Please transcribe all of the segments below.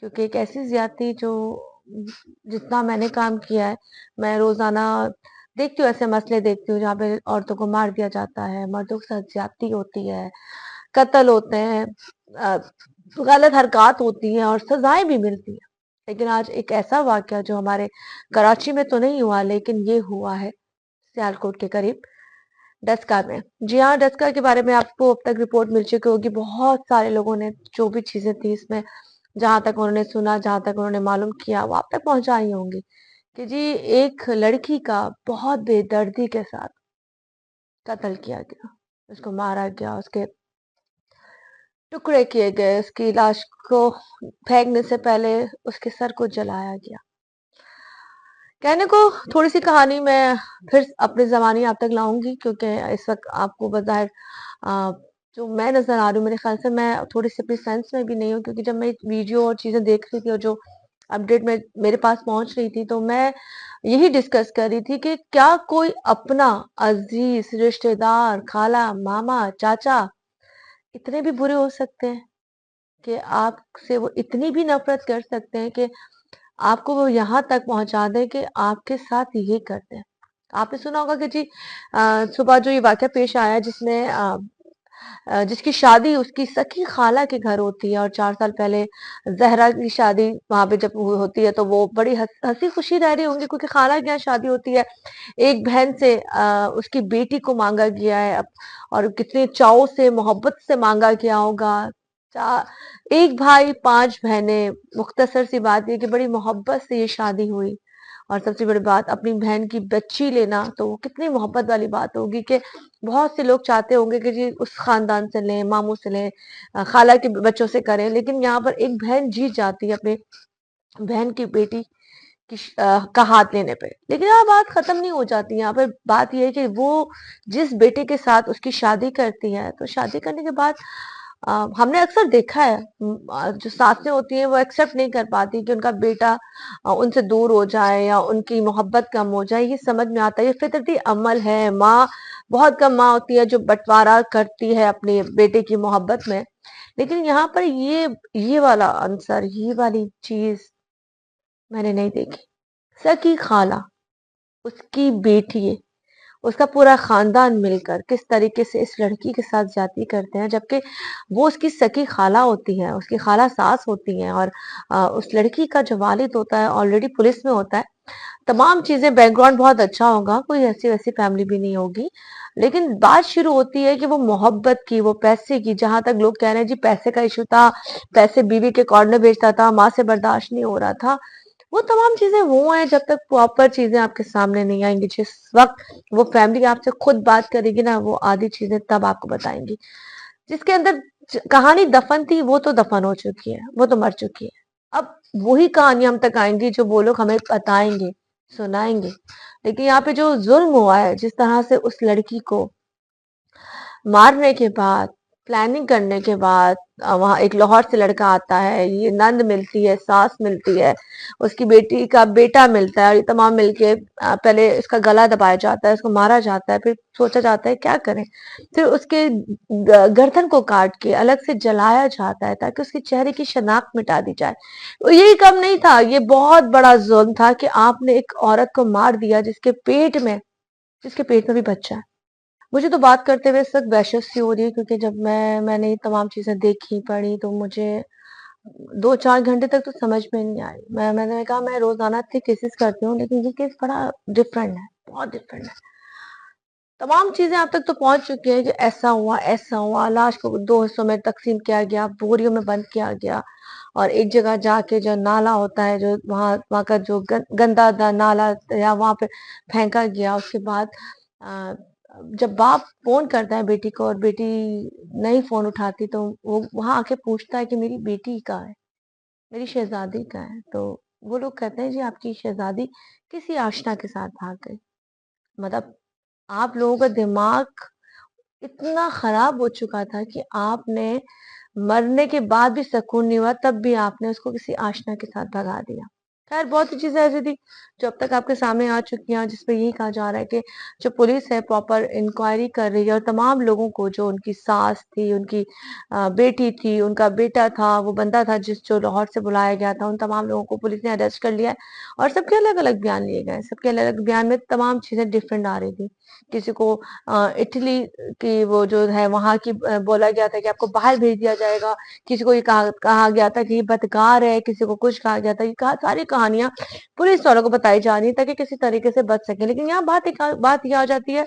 کیونکہ ایک ایسی زیادتی جو جتنا میں نے کام کیا ہے، میں روزانہ دیکھتی ہوں، ایسے مسئلے دیکھتی ہوں جہاں پہ عورتوں کو مار دیا جاتا ہے، مردوں کے ساتھ زیادتی ہوتی ہے، قتل ہوتے ہیں، آ، غلط حرکات ہوتی ہیں اور سزائیں بھی ملتی ہیں۔ لیکن آج ایک ایسا واقعہ جو ہمارے کراچی میں تو نہیں ہوا، لیکن یہ ہوا ہے سیالکوٹ کے قریب ڈسکا میں۔ جی ہاں، ڈسکا کے بارے میں آپ کو اب تک رپورٹ مل چکی ہوگی، بہت سارے لوگوں نے جو بھی چیزیں تھی اس میں، جہاں تک انہوں نے سنا، جہاں تک انہوں نے معلوم کیا، وہ آپ تک پہنچائی ہوں گی کہ جی ایک لڑکی کا بہت بے دردی کے ساتھ قتل کیا گیا، اس کو مارا گیا، اس کے ٹکڑے کیے گئے، اس کی لاش کو پھینکنے سے پہلے اس کے سر کو جلایا گیا۔ کہنے کو تھوڑی سی کہانی میں پھر اپنی زبانی آپ تک لاؤں گی، کیونکہ اس وقت آپ کو بظاہر جو میں نظر آ رہی ہوں، میرے خیال سے میں تھوڑی سی اپنی سینس میں بھی نہیں ہوں، کیونکہ جب میں ویڈیو اور چیزیں دیکھ رہی تھی اور جو اپڈیٹ میں میرے پاس پہنچ رہی تھی، تو میں یہی ڈسکس کر رہی تھی کہ کیا کوئی اپنا عزیز رشتہ دار، خالہ، ماما، چاچا اتنے بھی برے ہو سکتے ہیں کہ آپ سے وہ اتنی بھی نفرت کر سکتے ہیں کہ آپ کو وہ یہاں تک پہنچا دیں کہ آپ کے ساتھ یہ کرتے ہیں۔ آپ نے سنا ہوگا کہ جی صبح جو یہ واقعہ پیش آیا، جس کی شادی اس کی سکی خالہ کے گھر ہوتی ہے، اور 4 سال پہلے زہرا کی شادی وہاں پہ جب ہوتی ہے تو وہ بڑی ہنسی خوشی رہ رہی ہوں گی، کیونکہ خالہ کے یہاں شادی ہوتی ہے، ایک بہن سے اس کی بیٹی کو مانگا گیا ہے، اور کتنے چاؤ سے محبت سے مانگا گیا ہوگا۔ ایک بھائی 5 بہنیں، مختصر سی بات یہ کہ بڑی محبت سے یہ شادی ہوئی، اور سب سے بڑی بات اپنی بہن کی بچی لینا، تو وہ کتنی محبت والی بات ہوگی کہ بہت سے لوگ چاہتے ہوں گے کہ جی اس خاندان سے لیں، ماموں سے لیں، خالہ کے بچوں سے کریں، لیکن یہاں پر ایک بہن جیت جاتی ہے اپنے بہن کی بیٹی کا ہاتھ لینے پہ۔ لیکن یہاں بات ختم نہیں ہو جاتی، یہاں پر بات یہ ہے کہ وہ جس بیٹے کے ساتھ اس کی شادی کرتی ہے، تو شادی کرنے کے بعد ہم نے اکثر دیکھا ہے جو ساسیں ہوتی ہیں وہ ایکسپٹ نہیں کر پاتی کہ ان کا بیٹا ان سے دور ہو جائے یا ان کی محبت کم ہو جائے۔ یہ سمجھ میں آتا ہے، یہ فطرتی عمل ہے۔ ماں بہت کم ماں ہوتی ہے جو بٹوارا کرتی ہے اپنے بیٹے کی محبت میں، لیکن یہاں پر یہ والا عنصر، یہ والی چیز میں نے نہیں دیکھی۔ سکی خالہ، اس کی بیٹی، اس کا پورا خاندان مل کر کس طریقے سے اس لڑکی کے ساتھ زیادتی کرتے ہیں، جبکہ وہ اس کی سکی خالہ ہوتی ہے، اس کی خالہ ساس ہوتی ہیں، اور اس لڑکی کا جو والد ہوتا ہے آلریڈی پولیس میں ہوتا ہے۔ تمام چیزیں، بیک گراؤنڈ بہت اچھا ہوگا، کوئی ایسی ویسی فیملی بھی نہیں ہوگی، لیکن بات شروع ہوتی ہے کہ وہ محبت کی، وہ پیسے کی، جہاں تک لوگ کہہ رہے ہیں جی پیسے کا ایشو تھا، پیسے بیوی کے کارنر بیچتا تھا، ماں سے برداشت نہیں ہو رہا تھا۔ وہ تمام چیزیں وہ ہیں جب تک پراپر چیزیں آپ کے سامنے نہیں آئیں گی، جس وقت وہ فیملی آپ سے خود بات کرے گی نا، وہ آدھی چیزیں تب آپ کو بتائیں گی۔ جس کے اندر کہانی دفن تھی وہ تو دفن ہو چکی ہے، وہ تو مر چکی ہے۔ اب وہی کہانی ہم تک آئیں گی جو وہ لوگ ہمیں بتائیں گے، سنائیں گے۔ لیکن یہاں پہ جو ظلم ہوا ہے، جس طرح سے اس لڑکی کو مارنے کے بعد، پلاننگ کرنے کے بعد، وہاں ایک لاہور سے لڑکا آتا ہے، یہ نند ملتی ہے، ساس ملتی ہے، اس کی بیٹی کا بیٹا ملتا ہے، اور یہ تمام مل کے پہلے اس کا گلا دبایا جاتا ہے، اس کو مارا جاتا ہے، پھر سوچا جاتا ہے کیا کریں، پھر اس کے گردن کو کاٹ کے الگ سے جلایا جاتا ہے تاکہ اس کے چہرے کی شناخت مٹا دی جائے۔ یہی کم نہیں تھا، یہ بہت بڑا ظلم تھا کہ آپ نے ایک عورت کو مار دیا جس کے پیٹ میں بھی بچہ ہے۔ مجھے تو بات کرتے ہوئے سخت وحشت سی ہو رہی ہے، کیونکہ جب میں نے یہ تمام چیزیں دیکھی پڑھی تو مجھے 2-4 گھنٹے تک تو سمجھ میں نہیں آئی۔ میں نے کہا میں روزانہ اتنے کیسز کرتی ہوں، لیکن یہ کیس بڑا ڈفرینٹ ہے، بہت ڈفرینٹ ہے۔ تمام چیزیں آپ تک تو پہنچ چکی ہیں کہ ایسا ہوا، لاش کو 2 حصوں میں تقسیم کیا گیا، بوریوں میں بند کیا گیا، اور ایک جگہ جا کے جو نالا ہوتا ہے، جو وہاں کا جو گندا نالا یا وہاں پہ پھینکا گیا۔ اس کے بعد جب باپ فون کرتا ہے بیٹی کو اور بیٹی نہیں فون اٹھاتی، تو وہ وہاں آ کے پوچھتا ہے کہ میری بیٹی کہاں ہے، میری شہزادی کہاں ہے، تو وہ لوگ کہتے ہیں جی آپ کی شہزادی کسی آشنا کے ساتھ بھاگ گئی۔ مطلب آپ لوگوں کا دماغ اتنا خراب ہو چکا تھا کہ آپ نے مرنے کے بعد بھی سکون نہیں ہوا، تب بھی آپ نے اس کو کسی آشنا کے ساتھ بھگا دیا۔ خیر بہت سی چیزیں ایسی تھی جو اب تک آپ کے سامنے آ چکی ہیں، جس پہ یہی کہا جا رہا ہے کہ جو پولیس ہے پراپر انکوائری کر رہی ہے، اور تمام لوگوں کو، جو ان کی ساس تھی، ان کی بیٹی تھی، ان کا بیٹا تھا، وہ بندہ تھا جو لاہور سے بلایا گیا تھا، ان تمام لوگوں کو پولیس نے اریسٹ کر لیا ہے، اور سب کے الگ الگ بیان لیے گئے. سب کے الگ الگ بیان میں تمام چیزیں ڈفرینٹ آ رہی تھی. کسی کو اٹلی کی وہ جو ہے وہاں کی بولا گیا تھا کہ آپ کو باہر بھیج دیا جائے گا. کسی کو یہ کہا گیا تھا کہ یہ بدکار ہے، کسی کو کچھ کہا گیا تھا. یہ ساری کہانیاں پولیس والوں کو بتائی جا رہی ہے تاکہ کسی طریقے سے بچ سکیں. لیکن یہاں بات یہ آ جاتی ہے،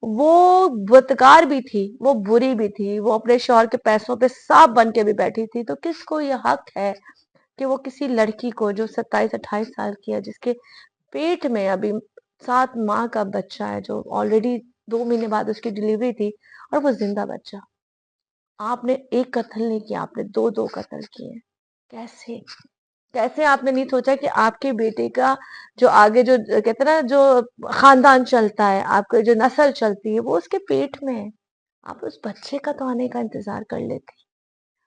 وہ بدکار بھی تھی، وہ بری بھی تھی، وہ اپنے شوہر کے پیسوں پہ سانپ بن کے بھی بیٹھی تھی. تو کس کو یہ حق ہے کہ وہ کسی لڑکی کو جو 27-28 سال کی ہے، جس کے پیٹ میں ابھی 7 ماہ کا بچہ ہے، جو آلریڈی 2 مہینے بعد اس کی ڈلیوری تھی، اور وہ زندہ بچہ، آپ نے ایک قتل نہیں کیا، آپ نے دو دو قتل کیے. کیسے کیسے آپ نے نہیں سوچا کہ آپ کے بیٹے کا جو آگے جو کہتے ہیں نا، جو خاندان چلتا ہے، آپ کی جو نسل چلتی ہے، وہ اس کے پیٹ میں ہے. آپ اس بچے کا تو آنے کا انتظار کر لیتے.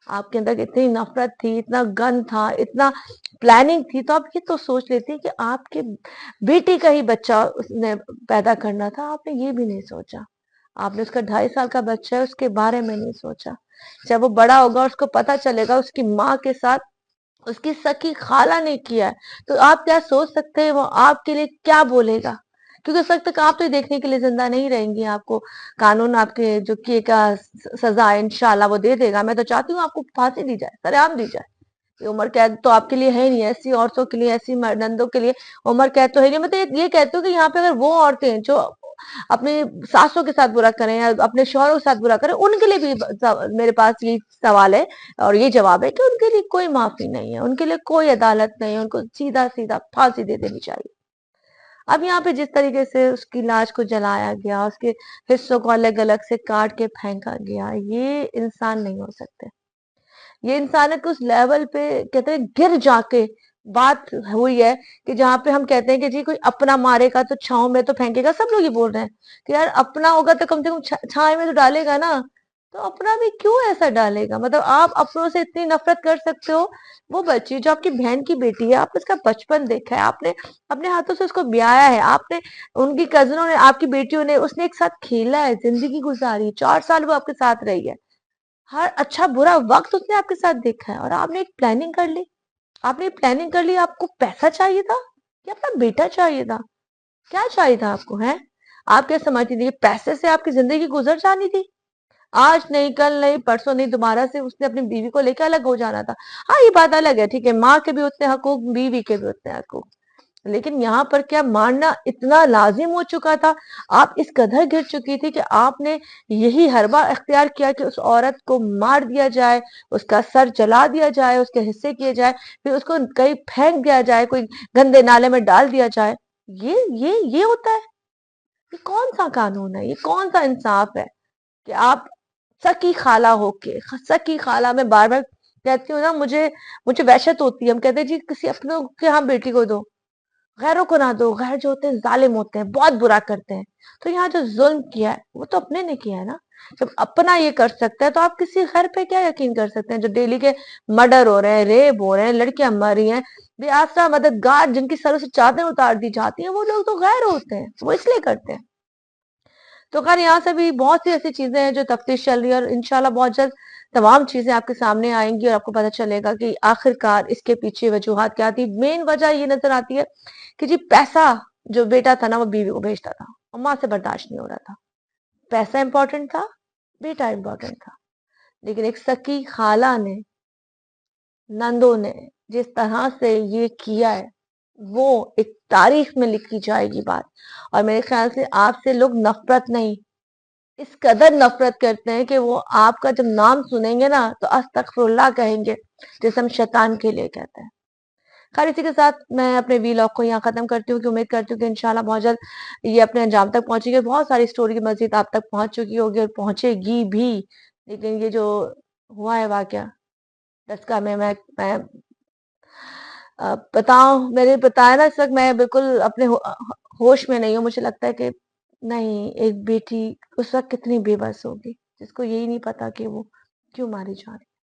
آپ کے اندر اتنی نفرت تھی، اتنا گن تھا، اتنا پلاننگ تھی، تو آپ یہ تو سوچ لیتے کہ آپ کے بیٹی کا ہی بچہ اس نے پیدا کرنا تھا. آپ نے یہ بھی نہیں سوچا. آپ نے اس کا 2.5 سال کا بچہ ہے، اس کے بارے میں نہیں سوچا. جب وہ بڑا ہوگا، اس کو پتا چلے گا اس کی ماں کے ساتھ اس کی سکی خالہ نے کیا ہے، تو آپ کیا سوچ سکتے ہیں وہ آپ کے لیے کیا بولے گا. کیونکہ اس وقت تک آپ تو یہ دیکھنے کے لیے زندہ نہیں رہیں گی. آپ کو قانون آپ کے جو کیے کا سزا ہے انشاءاللہ وہ دے دے گا. میں تو چاہتی ہوں آپ کو پھانسی دی جائے، سرعام دی جائے. یہ عمر قید تو آپ کے لیے ہے نہیں، ایسی عورتوں کے لیے، ایسی نندوں کے لیے عمر قید تو ہے نہیں. میں تو یہ کہتی ہوں کہ یہاں پہ اگر وہ عورتیں جو اپنی ساسوں کے ساتھ برا کریں یا اپنے شوہروں کے ساتھ برا کریں، ان کے لیے بھی میرے پاس یہ سوال ہے اور یہ جواب ہے کہ ان کے لیے کوئی معافی نہیں ہے، ان کے لیے کوئی عدالت نہیں ہے. ان کو سیدھا سیدھا پھانسی دے دینی چاہیے. اب یہاں پہ جس طریقے سے اس کی لاش کو جلایا گیا، اس کے حصوں کو الگ الگ سے کاٹ کے پھینکا گیا، یہ انسان نہیں ہو سکتے. یہ انسانیت کو اس لیول پہ کہتے ہیں گر جا کے بات ہوئی ہے کہ جہاں پہ ہم کہتے ہیں کہ جی کوئی اپنا مارے گا تو چھاؤں میں تو پھینکے گا. سب لوگ یہ بول رہے ہیں کہ یار اپنا ہوگا تو کم سے کم چھائے میں تو ڈالے گا نا. تو اپنا بھی کیوں ایسا ڈالے گا؟ مطلب آپ اپنوں سے اتنی نفرت کر سکتے ہو. وہ بچی جو آپ کی بہن کی بیٹی ہے، آپ اس کا بچپن دیکھا ہے، آپ نے اپنے ہاتھوں سے اس کو بیایا ہے، آپ نے ان کی کزنوں نے، آپ کی بیٹیوں نے، اس نے ایک ساتھ کھیلا ہے، زندگی گزاری، 4 سال وہ آپ کے ساتھ رہی ہے، ہر اچھا برا وقت اس نے آپ کے ساتھ دیکھا ہے. اور آپ نے ایک پلاننگ کر لی. آپ کو پیسہ چاہیے تھا یا اپنا بیٹا چاہیے تھا؟ کیا چاہیے تھا آپ کو؟ ہے آپ کیا سمجھتی تھی کہ پیسے سے آپ کی زندگی گزر جانی تھی؟ آج نہیں، کل نہیں، پرسوں نہیں، دوبارہ سے اس نے اپنی بیوی کو لے کے الگ ہو جانا تھا. ہاں یہ بات الگ ہے، ٹھیک ہے، ماں کے بھی اتنے حقوق، بیوی کے بھی اتنے حقوق. لیکن یہاں پر کیا مارنا اتنا لازم ہو چکا تھا؟ آپ اس قدر گر چکی تھی کہ آپ نے یہی حربہ اختیار کیا کہ اس عورت کو مار دیا جائے، اس کا سر جلا دیا جائے، اس کے حصے کیے جائے، پھر اس کو کہیں پھینک دیا جائے، کوئی گندے نالے میں ڈال دیا جائے. یہ ہوتا ہے؟ یہ کون سا قانون ہے؟ یہ کون سا انصاف ہے کہ آپ سکی خالہ ہو کے، سکی خالہ میں بار بار کہتی ہوں نا، مجھے وحشت ہوتی ہے. ہم کہتے ہیں جی کسی اپنوں کے ہاں بیٹی کو دو، غیروں کو نہ دو. غیر جو ہوتے ہیں ظالم ہوتے ہیں، بہت برا کرتے ہیں. تو یہاں جو ظلم کیا ہے وہ تو اپنے نے کیا ہے نا. جب اپنا یہ کر سکتا ہے تو آپ کسی غیر پہ کیا یقین کر سکتے ہیں؟ جو ڈیلی کے مرڈر ہو رہے ہیں، ریپ ہو رہے ہیں، لڑکیاں مر رہی ہیں، بے آسرا مددگار جن کی سروں سے چادریں اتار دی جاتی ہیں، وہ لوگ تو غیر ہوتے ہیں، وہ اس لیے کرتے ہیں. تو خیر یہاں سے بھی بہت سی ایسی چیزیں ہیں جو تفتیش چل رہی ہے، اور انشاءاللہ بہت جلد تمام چیزیں آپ کے سامنے آئیں گی اور آپ کو پتہ چلے گا کہ آخر کار اس کے پیچھے وجوہات کیا تھی. مین وجہ یہ نظر آتی ہے کہ جی پیسہ، جو بیٹا تھا نا وہ بیوی کو بھیجتا تھا اور ماں سے برداشت نہیں ہو رہا تھا. پیسہ امپورٹنٹ تھا، بیٹا امپورٹنٹ تھا. لیکن ایک سکی خالہ نے، نندوں نے جس طرح سے یہ کیا ہے، وہ ایک تاریخ میں لکھی جائے گی بات. اور میرے خیال سے آپ سے لوگ نفرت نہیں، اس قدر نفرت کرتے ہیں کہ وہ آپ کا جب نام سنیں گے نا تو استغفر اللہ کہیں گے، جیسے ہم شیطان کے لیے کہتے ہیں. خیر اسی کے ساتھ میں اپنے ویلاگ کو یہاں ختم کرتی ہوں کہ امید کرتی ہوں کہ انشاءاللہ بہت جلد یہ اپنے انجام تک پہنچے گی. بہت ساری سٹوری کی مزید آپ تک پہنچ چکی ہوگی اور پہنچے گی بھی. لیکن یہ جو ہوا ہے واقعہ دسکا میں بتاؤں، میں نے بتایا نا، اس وقت میں بالکل اپنے ہوش میں نہیں ہوں. مجھے لگتا ہے کہ نہیں، ایک بیٹی اس وقت کتنی بے بس ہوگی جس کو یہی نہیں پتا کہ وہ کیوں ماری جا رہی.